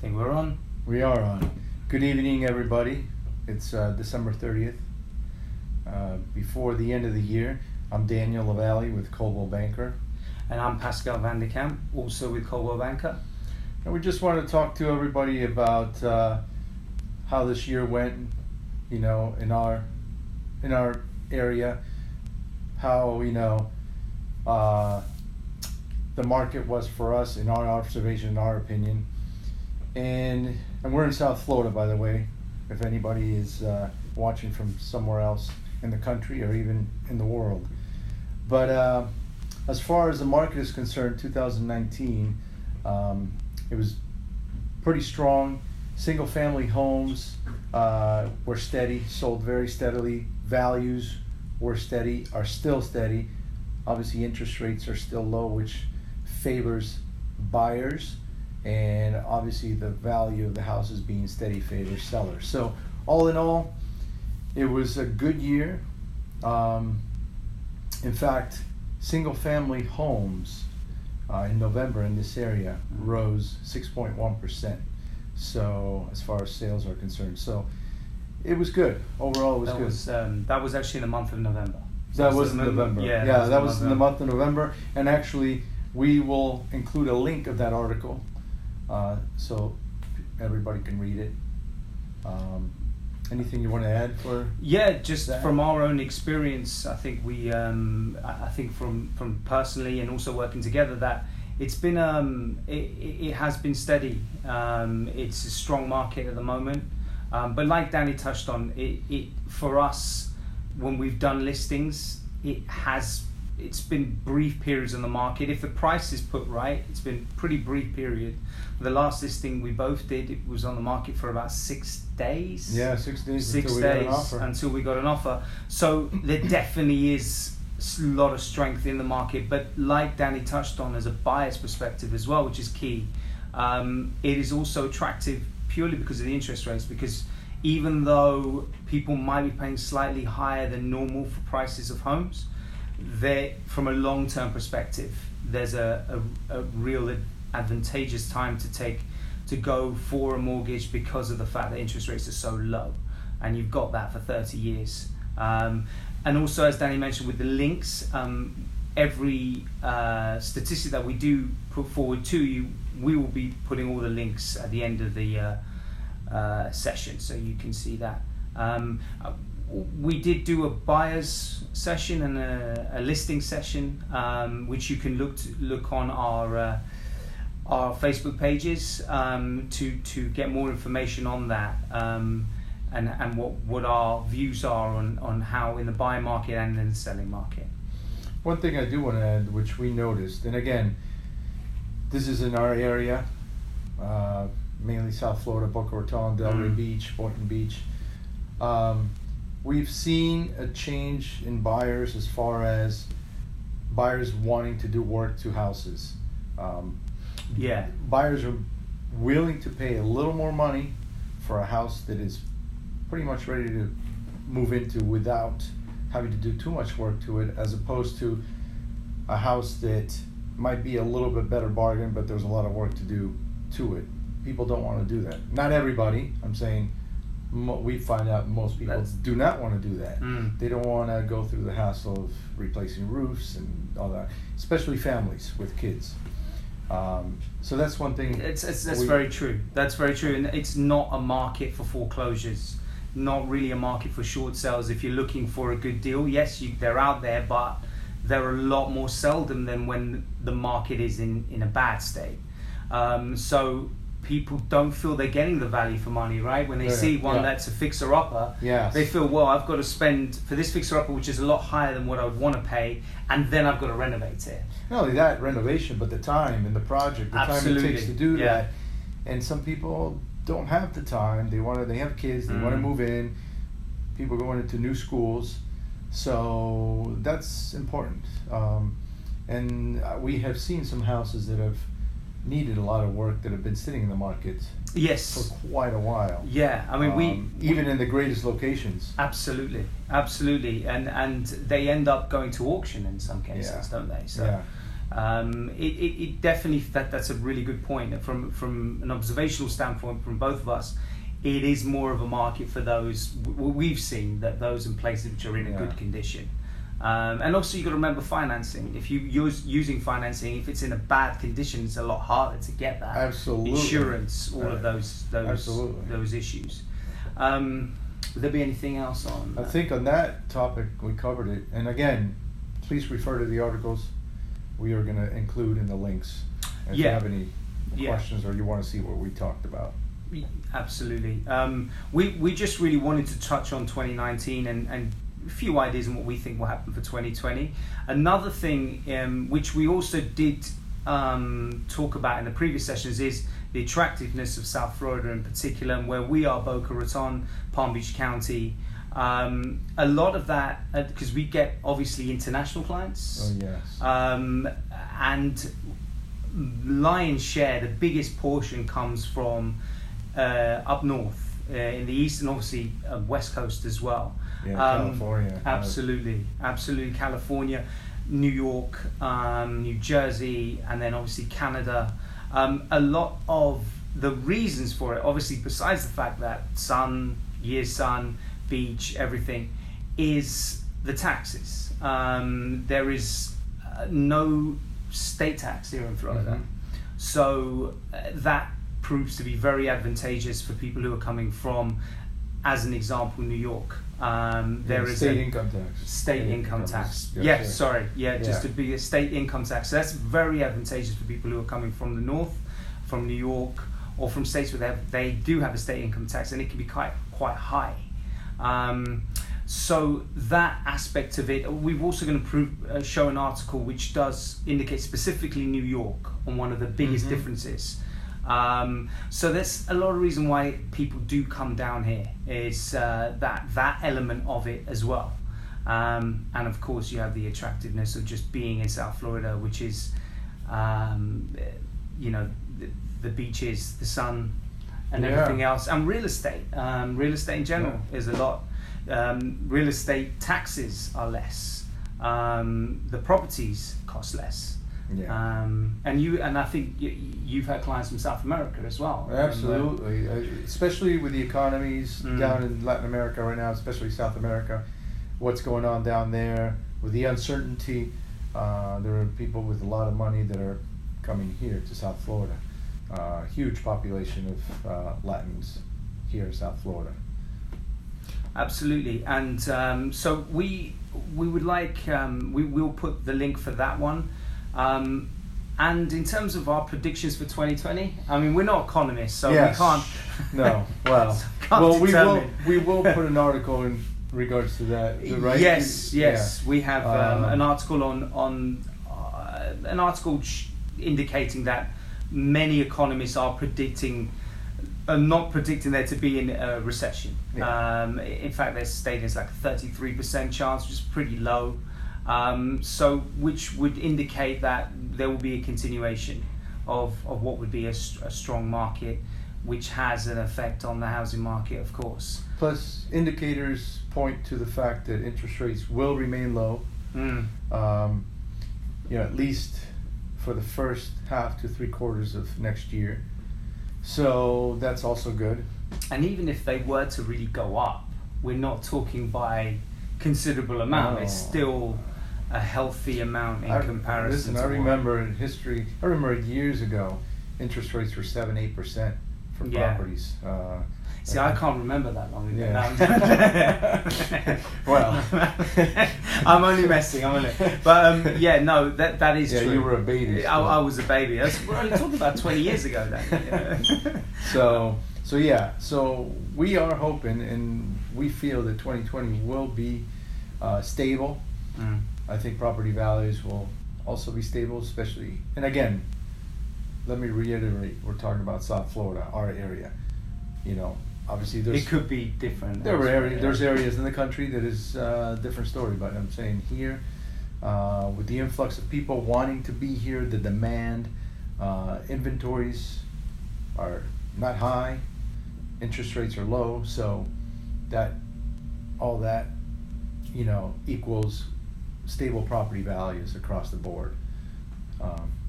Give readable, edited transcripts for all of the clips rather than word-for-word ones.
think we're on. We are on. Good evening, everybody. It's December 30th. Before the end of the year, I'm Daniel LaValle with Coldwell Banker. And I'm Pascal Van de Kamp, also with Coldwell Banker. And we just want to talk to everybody about how this year went, you know, in our area, how, you know, the market was for us in our observation, in our opinion. And we're in South Florida, by the way, if anybody is watching from somewhere else in the country or even in the world. But as far as the market is concerned, 2019, it was pretty strong. Single family homes were steady, sold very steadily. Values were steady, are still steady. Obviously interest rates are still low, which favors buyers. And obviously the value of the houses being steady favors sellers. So all in all, it was a good year. In fact, single family homes in November in this area rose 6.1%. So as far as sales are concerned, so it was good. Overall, it was good. That was actually in the month of November. So that was in November. Yeah, that was in the month of November. And actually, we will include a link of that article so everybody can read it. Anything you want to add for? Yeah, just that? From our own experience, I think we, I think from personally and also working together, that it's been, it has been steady. It's a strong market at the moment, but like Danny touched on, it for us when we've done listings, it's been brief periods on the market. If the price is put right, it's been pretty brief period. The last listing we both did, it was on the market for about 6 days. Yeah, 6 days. 6 days until we got an offer. So there definitely is a lot of strength in the market. But like Danny touched on, as a buyer's perspective as well, which is key, it is also attractive purely because of the interest rates. Because even though people might be paying slightly higher than normal for prices of homes, from a long-term perspective, there's a real advantageous time to go for a mortgage because of the fact that interest rates are so low, and you've got that for 30 years. And also, as Danny mentioned, with the links, every statistic that we do put forward to you, we will be putting all the links at the end of the session, so you can see that. We did do a buyer's session and a listing session, which you can look on our Facebook pages to get more information on that, and what our views are on how in the buying market and in the selling market. One thing I do want to add, which we noticed, and again, this is in our area, mainly South Florida, Boca Raton, Delray Beach, Boynton Beach. We've seen a change in buyers as far as buyers wanting to do work to houses. Buyers are willing to pay a little more money for a house that is pretty much ready to move into without having to do too much work to it, as opposed to a house that might be a little bit better bargain, but there's a lot of work to do to it. People don't want to do that. Not everybody, I'm saying. We find out most people do not want to do that. They don't want to go through the hassle of replacing roofs and all that, especially families with kids. So that's one thing. That's very true. That's very true. And it's not a market for foreclosures, not really a market for short sales. If you're looking for a good deal, yes, they're out there, but they're a lot more seldom than when the market is in a bad state. So people don't feel they're getting the value for money, right? When they see one that's a fixer-upper, they feel, well, I've got to spend for this fixer-upper, which is a lot higher than what I would want to pay, and then I've got to renovate it. Not only that, renovation, but the time and the project, the time it takes to do that. And some people don't have the time. They have kids, they want to move in. People going into new schools. So that's important. And we have seen some houses that have needed a lot of work that have been sitting in the market for quite a while. Yeah, I mean, even in the greatest locations. Absolutely, and they end up going to auction in some cases, don't they? So, It definitely, that's a really good point. From an observational standpoint from both of us, it is more of a market for those, we've seen that those in places which are in a good condition. And also you've got to remember financing. If you using financing, if it's in a bad condition, it's a lot harder to get that. Absolutely. Insurance, all of those issues. Would there be anything else on I think on that topic we covered it. And again, please refer to the articles we are going to include in the links. If you have any questions or you want to see what we talked about. Absolutely. We just really wanted to touch on 2019 and a few ideas on what we think will happen for 2020. Another thing which we also did talk about in the previous sessions is the attractiveness of South Florida in particular, and where we are, Boca Raton, Palm Beach County. A lot of that, because we get obviously international clients. Oh yes. And lion's share, the biggest portion comes from up north in the east, and obviously west coast as well. Yeah, California. Absolutely. California, New York, New Jersey, and then obviously Canada. A lot of the reasons for it, obviously besides the fact that sun, beach, everything, is the taxes. There is no state tax here in Florida. Mm-hmm. So that proves to be very advantageous for people who are coming from, as an example, New York. There is state income tax. State income tax. Yes, Just to be a state income tax. So that's very advantageous for people who are coming from the north, from New York, or from states where they do have a state income tax, and it can be quite high. So that aspect of it, we've also going to show an article which does indicate specifically New York on one of the biggest differences. So there's a lot of reason why people do come down here, is that element of it as well. And of course you have the attractiveness of just being in South Florida, which is the beaches, the sun, and everything else, and real estate in general is a lot. Real estate taxes are less, the properties cost less. And I think you've had clients from South America as well. Absolutely, especially with the economies down in Latin America right now, especially South America. What's going on down there with the uncertainty? There are people with a lot of money that are coming here to South Florida. Huge population of Latins here in South Florida. Absolutely, and so we would like we will put the link for that one. And in terms of our predictions for 2020, I mean, we're not economists, so we can't. No, well, so we will put an article in regards to that, right? Yes, we have an article on an article indicating that many economists are not predicting there to be a recession. In fact, they're stating it's like a 33% chance, which is pretty low. So which would indicate that there will be a continuation of what would be a strong market, which has an effect on the housing market, of course. Plus, indicators point to the fact that interest rates will remain low, at least for the first half to 3/4 of next year. So that's also good. And even if they were to really go up, we're not talking by considerable amount. It's still a healthy amount in comparison. Listen, I remember in history, years ago, interest rates were 7-8% for properties. See, I can't remember that long ago. Yeah. Well, I'm only messing. But that is true. You were a baby. I was a baby. We're only talking about 20 years ago then. So we are hoping, and we feel that 2020 will be stable. I think property values will also be stable, especially, and again, let me reiterate, we're talking about South Florida, our area. Obviously it could be different. There's areas in the country that is a different story, but I'm saying here, with the influx of people wanting to be here, the demand, inventories are not high, interest rates are low, so all that equals stable property values across the board.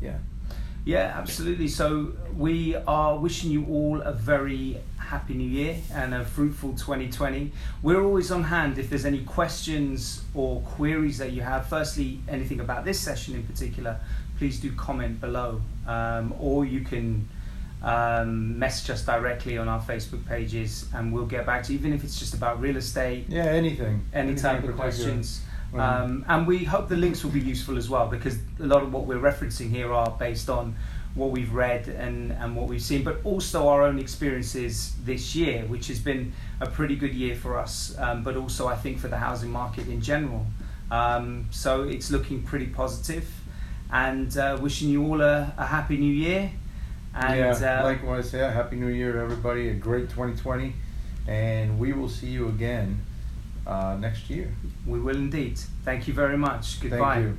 Yeah. Yeah, absolutely. So we are wishing you all a very happy new year and a fruitful 2020. We're always on hand if there's any questions or queries that you have. Firstly, anything about this session in particular, please do comment below, or you can message us directly on our Facebook pages, and we'll get back to you, even if it's just about real estate. Yeah, anything. Any type of questions. And we hope the links will be useful as well, because a lot of what we're referencing here are based on what we've read and what we've seen, but also our own experiences this year, which has been a pretty good year for us, but also I think for the housing market in general. So it's looking pretty positive, and wishing you all a happy new year. And likewise, happy new year everybody, a great 2020, and we will see you again next year. We will indeed. Thank you very much. Goodbye. Thank you.